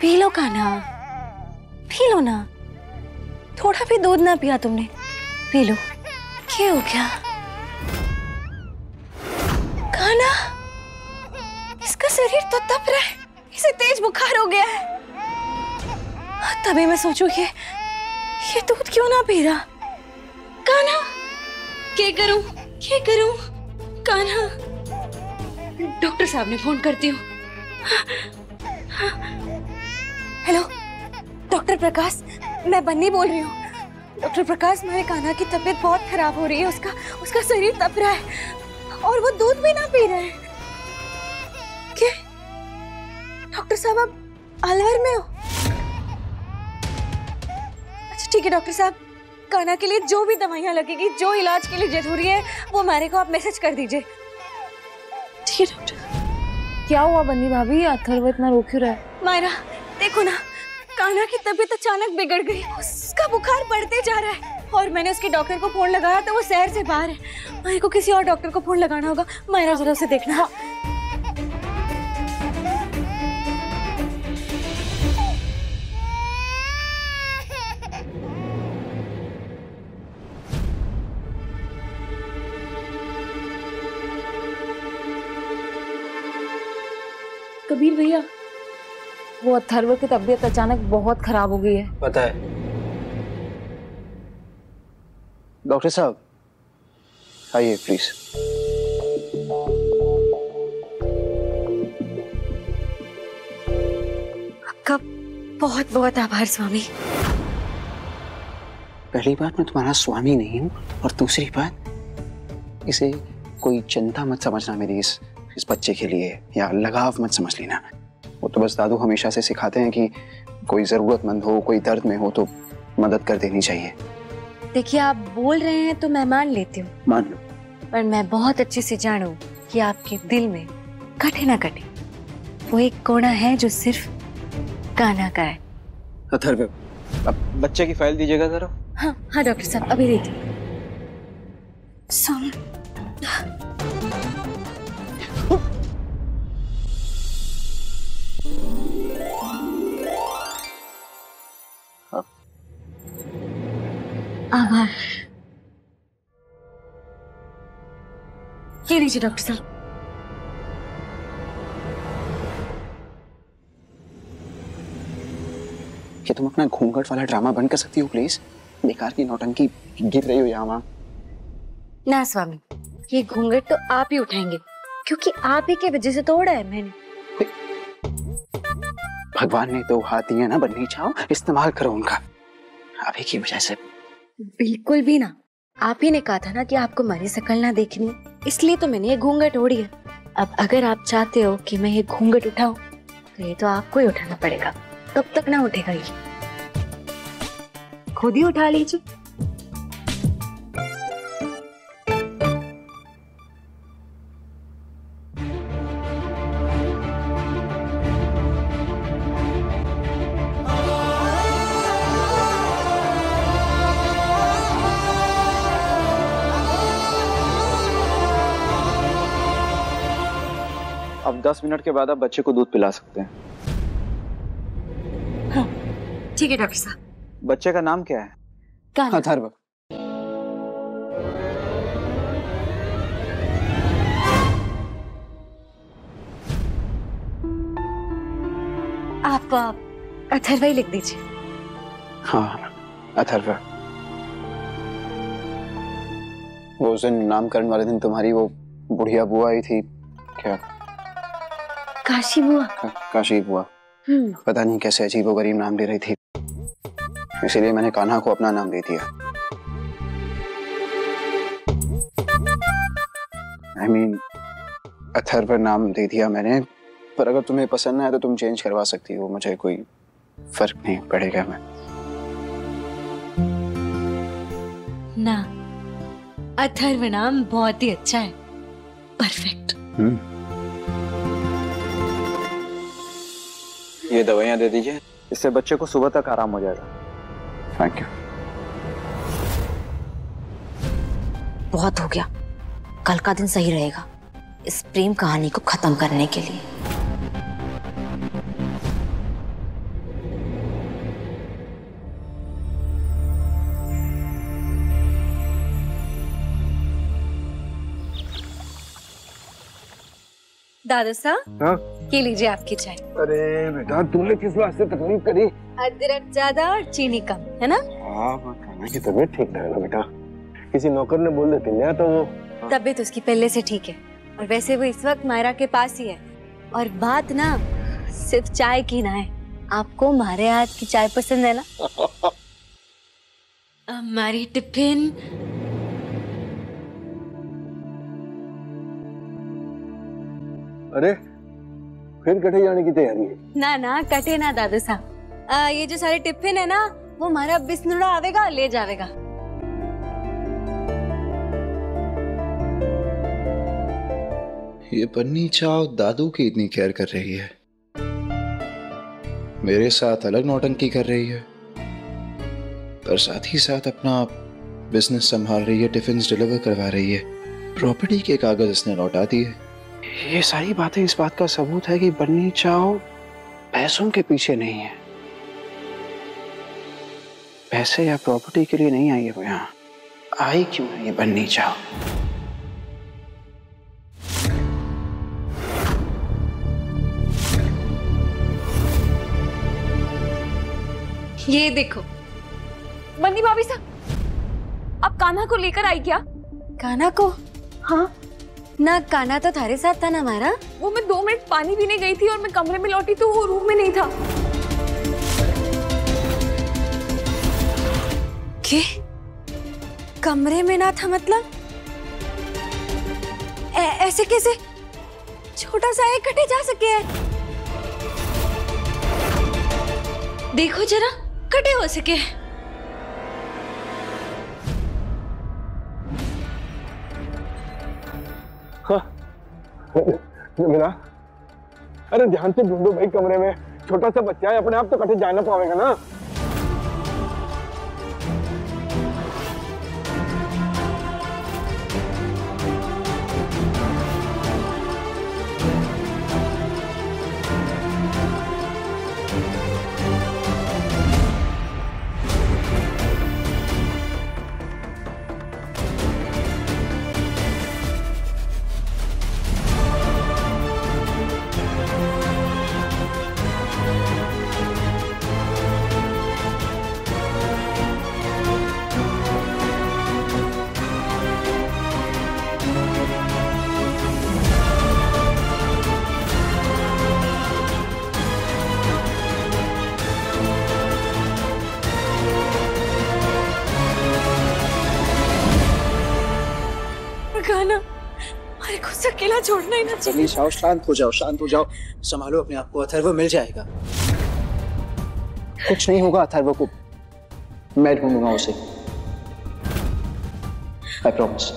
P low Kanha, P low ना। थोड़ा भी दूध ना पिया तुमने, पी लो। क्या हो गया कान्हा? इसका शरीर तो तप रहा है, इसे तेज बुखार हो गया है। तभी मैं सोचूं ये दूध क्यों ना पी रहा। कान्हा, क्या करूं, क्या करूं? कान्हा, डॉक्टर साहब ने फोन करती हूँ। हेलो डॉक्टर प्रकाश, मैं बन्नी बोल रही हूँ। डॉक्टर प्रकाश, मेरे कान्हा की तबीयत बहुत खराब हो रही है। उसका शरीर तप रहा है और वो दूध भी ना पी रहा है। क्या डॉक्टर साहब, आप अलवर में हो? अच्छा ठीक है डॉक्टर साहब, कान्हा के लिए जो भी दवाइयाँ लगेगी, जो इलाज के लिए जरूरी है, वो मेरे को आप मैसेज कर दीजिए। ठीक है डॉक्टर। क्या हुआ बन्नी भाभी, अथर्व इतना रो क्यों रहा है? मायरा देखो ना, कान्हा की तबीयत अचानक बिगड़ गई। उसका बुखार बढ़ते जा रहा है और मैंने उसके डॉक्टर को फोन लगाया तो वो शहर से बाहर है। मेरे को किसी और डॉक्टर को फोन लगाना होगा। मायरा जरा उसे देखना। कबीर भैया, वो अथर्व की तबीयत अचानक बहुत खराब हो गई है। पता है डॉक्टर साहब, आइए प्लीज। आपका बहुत बहुत आभार स्वामी। पहली बात, मैं तुम्हारा स्वामी नहीं हूँ, और दूसरी बात, इसे कोई चिंता मत समझना मेरी इस बच्चे के लिए, या लगाव मत समझ लेना। वो तो बस दादू हमेशा से सिखाते हैं कि कोई जरूरतमंद हो, कोई दर्द में हो तो मदद कर देनी चाहिए। देखिए, आप बोल रहे हैं तो मैं मान लेती हूँ, मान लो, पर मैं बहुत अच्छे से जानूं कि आपके दिल में कटे ना कटे वो एक कोना है जो सिर्फ कान्हा का है। अथर्व, अब बच्चे की फाइल दीजिएगा जरा। हाँ हाँ डॉक्टर साहब, अभी देती हूँ। आभार। ये लीजिए डॉक्टर साहब। क्या तुम अपना घूंघट वाला ड्रामा बंद कर सकती हो प्लीज? बेकार की नौटंकी गिर रही हो यहाँ वहाँ। ना स्वामी, ये घूंघट तो आप ही उठाएंगे, क्योंकि आप ही के वजह से तोड़ा है मैंने। भगवान ने तो हाथ दिए ना, बन्नी चाहो इस्तेमाल करो उनका। आप ही की वजह से। बिल्कुल भी ना, आप ही ने कहा था ना कि आपको मेरी शक्ल ना देखनी, इसलिए तो मैंने ये घूंघट ओढ़ी है। अब अगर आप चाहते हो कि मैं ये घूंघट उठाऊं, तो ये तो आपको ही उठाना पड़ेगा। कब तक ना उठेगा ये, खुद ही उठा लीजिए। अब 10 मिनट के बाद आप बच्चे को दूध पिला सकते हैं। हाँ, ठीक है डॉक्टर साहब। बच्चे का नाम क्या है? कान्हा। अथर्व। आप अथर्व ही लिख दीजिए। हाँ, अथर्व। वो उस दिन नामकरण वाले दिन तुम्हारी वो बुढ़िया बुआ आई थी, क्या काशी बुआ? काशी बुआ। पता नहीं कैसे अजीबोगरीब नाम ले रही थी, इसीलिए मैंने कान्हा को अपना नाम दे दिया। I mean, अथर्व नाम दे दिया मैंने, पर अगर तुम्हें पसंद है तो तुम चेंज करवा सकती हो, मुझे कोई फर्क नहीं पड़ेगा। मैं ना, अथर्व नाम बहुत ही अच्छा है, परफेक्ट। ये दवाइयाँ दे दीजिए, इससे बच्चे को सुबह तक आराम हो जाएगा। Thank you. बहुत हो गया, कल का दिन सही रहेगा इस प्रेम कहानी को खत्म करने के लिए। दादा साहब, हाँ? ये लीजिए आपकी चाय। अरे बेटा, तूने किस वास्ते तकलीफ करी? अदरक ज्यादा और चीनी कम, है ना? हाँ, खाना की तबीयत ठीक नहीं है ना बेटा। किसी नौकर ने बोल देती ना तो वो। तबीयत उसकी पहले से ठीक है, और वैसे वो इस वक्त मायरा के पास ही है। और बात ना सिर्फ चाय की ना है। आपको हमारे हाथ की चाय पसंद है ना? हमारी टिफिन। अरे फिर कटे जाने की तैयारी है? ना ना कटे ना दादा साहब। ये जो सारे टिफिन है ना, वो हमारा बिस्नुड़ा आवेगा, ले जावेगा। ये बन्नी चाव दादू की इतनी केयर कर रही है, मेरे साथ अलग नौटंकी कर रही है, पर साथ ही साथ अपना बिजनेस संभाल रही है, टिफिन डिलीवर करवा रही है, प्रॉपर्टी के कागज इसने लौटा दिए। ये सारी बातें इस बात का सबूत है कि बन्नी चाव पैसों के पीछे नहीं है, पैसे या प्रॉपर्टी के लिए नहीं आई है वो यहाँ। आई क्यों है ये बन्नी चाव? ये देखो बन्नी भाभी साहब, आप कान्हा को लेकर आई क्या? कान्हा को? हाँ, ना कान्हा तो थारे साथ था ना हमारा। वो मैं 2 मिनट पानी पीने गई थी और मैं कमरे में लौटी तो वो रूम में नहीं था। क्या? कमरे में ना था मतलब? ऐसे कैसे छोटा सा एक कटे जा सके है? देखो जरा, कटे हो सके। हाँ, मिला? अरे ध्यान से ढूंढो भाई, कमरे में छोटा सा बच्चा है, अपने आप तो कटे जा ना पाएगा ना। कान्हा, अरे खुद से अकेला छोड़ना ही ना चाहिए। बन्नी चाव, शांत हो जाओ, शांत हो जाओ, संभालो अपने आप को। अथर्व मिल जाएगा, कुछ नहीं होगा अथर्व को, मैं ढूंढूंगा उसे, आई प्रॉमिस।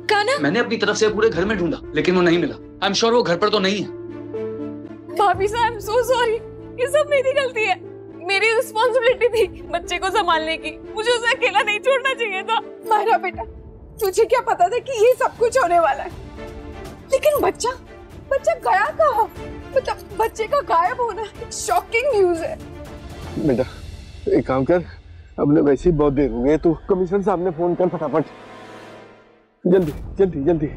कान्हा, मैंने अपनी तरफ से पूरे घर में ढूंढा लेकिन वो नहीं मिला। आई एम श्योर वो घर पर तो नहीं है। भाभी साहब, आई एम सो सॉरी, ये सब मेरी गलती है। मेरी रिस्पॉन्सिबिलिटी थी बच्चे को संभालने की, मुझे उसे अकेला नहीं छोड़ना चाहिए था। मायरा बेटा, तुझे क्या पता था कि ये सब कुछ होने वाला है? लेकिन बच्चा गया कहाँ? मतलब बच्चे का गायब होना शॉकिंग न्यूज है। बेटा एक काम कर, अब वैसे ही बहुत देर हो गई, तू कमिश्नर साहब ने फोन कर फटाफट, जल्दी जल्दी जल्दी।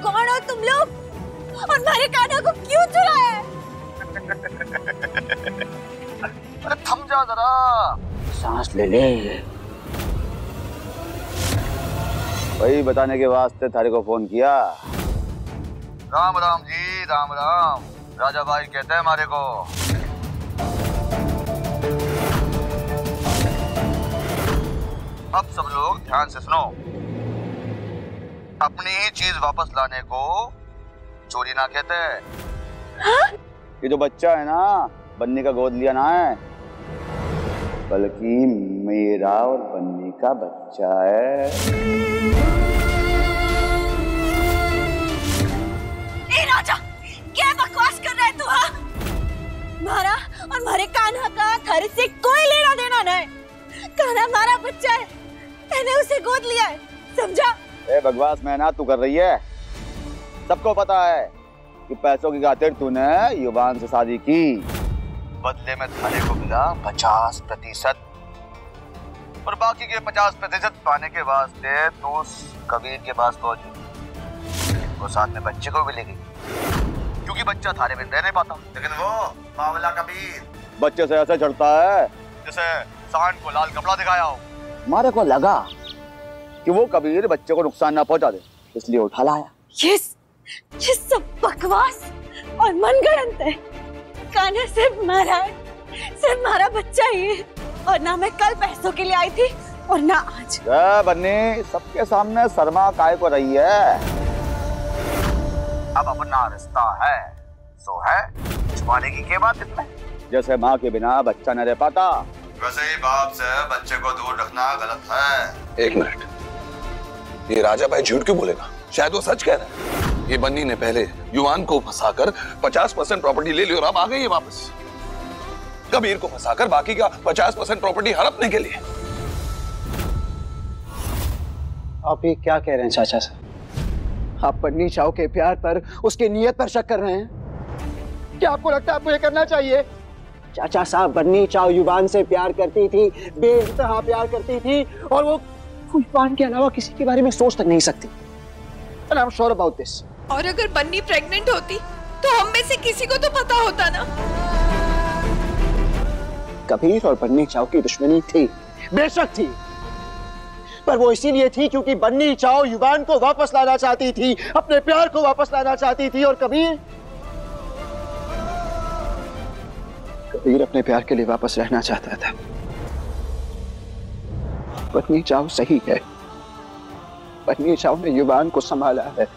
कौन हो तुम लोग और हमारे कान्हा को क्यों चुराया है? अरे थम जा जरा, सांस ले ले। वही बताने के वास्ते थारे को फोन किया। राम राम जी, राम राम। राजा भाई कहते हैं हमारे को। अब सब लोग ध्यान से सुनो, अपनी ही चीज वापस लाने को चोरी ना कहते। हाँ? ये जो बच्चा है ना, बन्नी का गोद लिया ना है, बल्कि मेरा और बन्नी का बच्चा है। ए राजा, क्या बकवास कर रहा है तू? हाँ, मारा और मारे कान्हा का थारे से कोई लेना देना नहीं। कान्हा हमारा बच्चा है, मैंने उसे गोद लिया है, समझा? ए बकवास मैं ना तू कर रही है। सबको पता है कि पैसों की खातिर तूने युवान से शादी की, बदले में थाने को मिला 50% और बाकी के 50% पाने के वास्ते तू कबीर के पास पहुंची और साथ में बच्चे को भी ले गई, क्योंकि बच्चा थाने में रह नहीं पाता। लेकिन वो बावला कबीर बच्चे से ऐसे चढ़ता है जैसे सांड को लाल कपड़ा दिखाया हो। मारे को लगा कि वो कबीर बच्चे को नुकसान ना पहुंचा दे, इसलिए उठा लाया। ये सब बकवास और मनगढ़ंत है। कान्हा सिर्फ मारा है, सिर्फ मारा बच्चा ही है, और ना मैं कल पैसों के लिए आई थी और ना आज। बन्नी सबके सामने शर्मा काय को रही है। अब अपना रिश्ता है सो है, छुपाने की क्या बात इसमें? जैसे माँ के बिना बच्चा न रह पाता, वैसे ही बाप से बच्चे को दूर रखना गलत है। एक मिनट, ये राजा भाई झूठ क्यों बोलेगा? शायद वो सच कह रहा है। ये बन्नी ने पहले युवान को फंसाकर 50% प्रॉपर्टी ले ली और अब आ गई है वापस कबीर को फंसाकर बाकी का 50% प्रॉपर्टी हड़पने के लिए। आप ये क्या कह रहे हैं चाचा साहब? आप बन्नी चाव के प्यार पर, उसकी नीयत पर शक कर रहे हैं? क्या आपको लगता है आपको ये करना चाहिए? चाचा साहब, बन्नी चाव युवान से प्यार करती थी, बेइंतहा प्यार करती थी, और वो युवान के अलावा किसी के बारे में सोच तक नहीं सकती। And I'm sure about this. और अगर बन्नी प्रेग्नेंट होती तो हम में से किसी को तो पता होता ना। कबीर और बन्नी चाव की दुश्मनी थी, बेशक थी, पर वो इसीलिए थी क्योंकि बन्नी चाव युवान को वापस लाना चाहती थी, अपने प्यार को वापस लाना चाहती थी, और कबीर अपने प्यार के लिए वापस रहना चाहता था। बन्नी चाव सही है, बन्नी चाव ने युवान को संभाला है,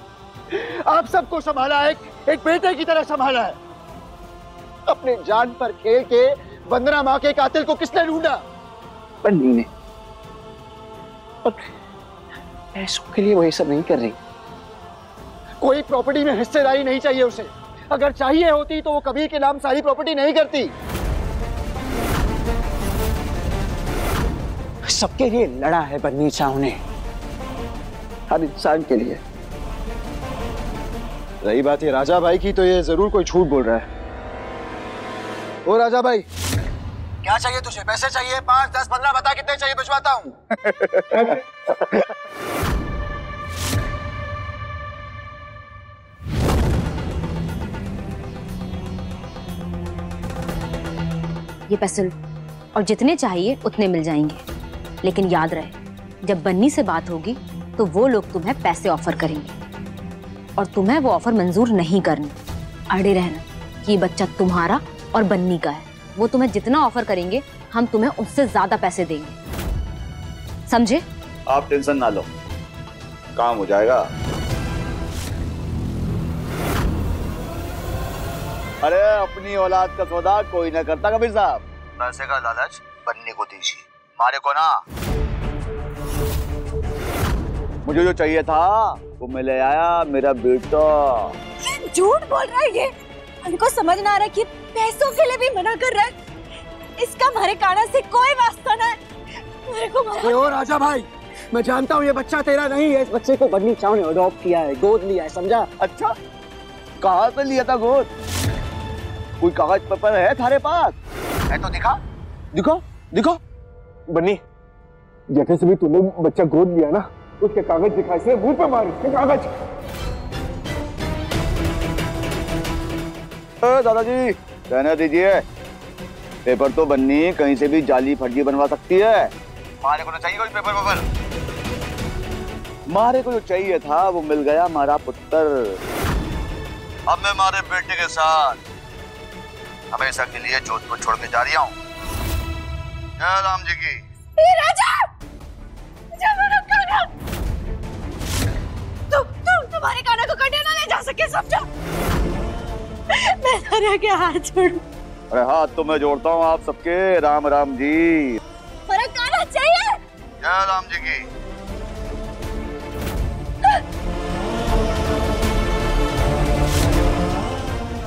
आप सबको संभाला है, एक बेटे की तरह संभाला है। अपने जान पर खेल के वंदना माँ के कातिल को किसने ढूंढा? बन्नी ने। और पैसों के लिए वो ये सब नहीं कर रही। कोई प्रॉपर्टी में हिस्सेदारी नहीं चाहिए उसे। अगर चाहिए होती तो वो कबीर के नाम सारी प्रॉपर्टी नहीं करती। सबके लिए लड़ा है बन्नी चाव ने, हर इंसान के लिए। रही बात है राजा भाई की, तो ये जरूर कोई झूठ बोल रहा है। ओ राजा भाई, क्या चाहिए तुझे? पैसे चाहिए? 5, 10, 15 बता, कितने चाहिए भिजवाता हूँ। ये पैसे और जितने चाहिए उतने मिल जाएंगे, लेकिन याद रहे जब बन्नी से बात होगी तो वो लोग तुम्हें पैसे ऑफर करेंगे और तुम्हें वो ऑफर मंजूर नहीं करनी। अड़े रहना कि ये बच्चा तुम्हारा और बन्नी का है। वो तुम्हें जितना ऑफर करेंगे हम तुम्हें उससे ज्यादा पैसे देंगे, समझे? आप टेंशन ना लो, काम हो जाएगा। अरे अपनी औलाद का सौदा कोई ना करता कबीर साहब। पैसे का लालच बन्नी को दीजिए, मारे को ना। मुझे जो चाहिए था वो मैं ले आया, मेरा बेटा। झूठ बोल रहा है ये। उनको समझ ना आ रहा कि पैसों के लिए भी मना कर रहा है। इसका हमारे कान्हा से कोई वास्ता ना है। मेरे को ओ राजा भाई, मैं जानता हूँ ये बच्चा तेरा नहीं है। इस बच्चे को बन्नी चाव ने अडॉप्ट किया है, गोद लिया है, समझा? अच्छा, कहाँ से लिया था गोद? कोई कागज पेपर है थारे पास? है तो दिखा। दिखा दिखा। बन्नी, जैसे से भी तूने बच्चा गोद लिया ना, उसके कागज दिखा, इसे मुंह पे मार उसके कागज। दादाजी रहने दीजिए, पेपर तो बन्नी कहीं से भी जाली फर्जी बनवा सकती है। मारे को तो चाहिए कोई पेपर। मारे को जो चाहिए था वो मिल गया, मारा पुत्र। अब मैं मारे बेटे के साथ हमेशा के लिए जोधपुर छोड़ के जा रही हूँ। जय राम जी की। राजा, तुम्हारे कान्हा को कन्या ना ले जा सके, समझा? मैं तारा के हाथ छोड़ूं। अरे हाथ तो मैं जोड़ता हूँ आप सबके। राम राम जी। मेरा कान्हा चाहिए। जय राम जी की।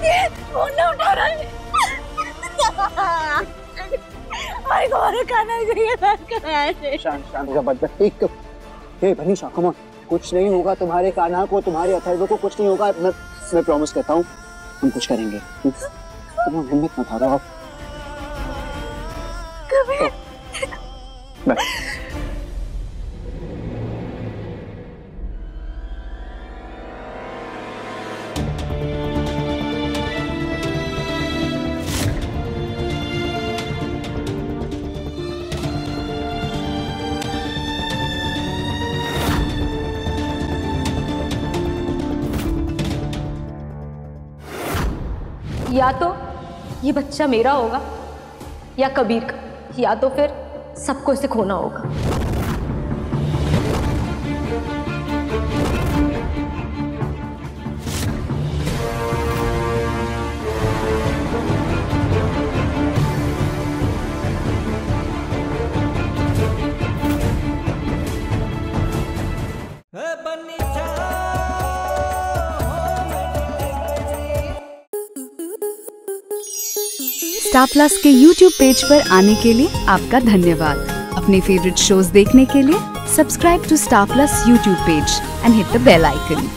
ये फोन ना उठा रहा है। हमारे कान्हा को ये बात कहाँ से? शांत शांत हो जा, एक हे बनीशा, कम ऑन, कुछ नहीं होगा तुम्हारे कान्हा को, तुम्हारे अथर्व को कुछ नहीं होगा। मैं प्रॉमिस करता हूँ हम कुछ करेंगे। तुम हिम्मत मत हारो। या तो ये बच्चा मेरा होगा या कबीर का, या तो फिर सबको इसे खोना होगा। स्टार प्लस के YouTube पेज पर आने के लिए आपका धन्यवाद। अपने फेवरेट शोज देखने के लिए subscribe to Star Plus YouTube page and hit the bell icon.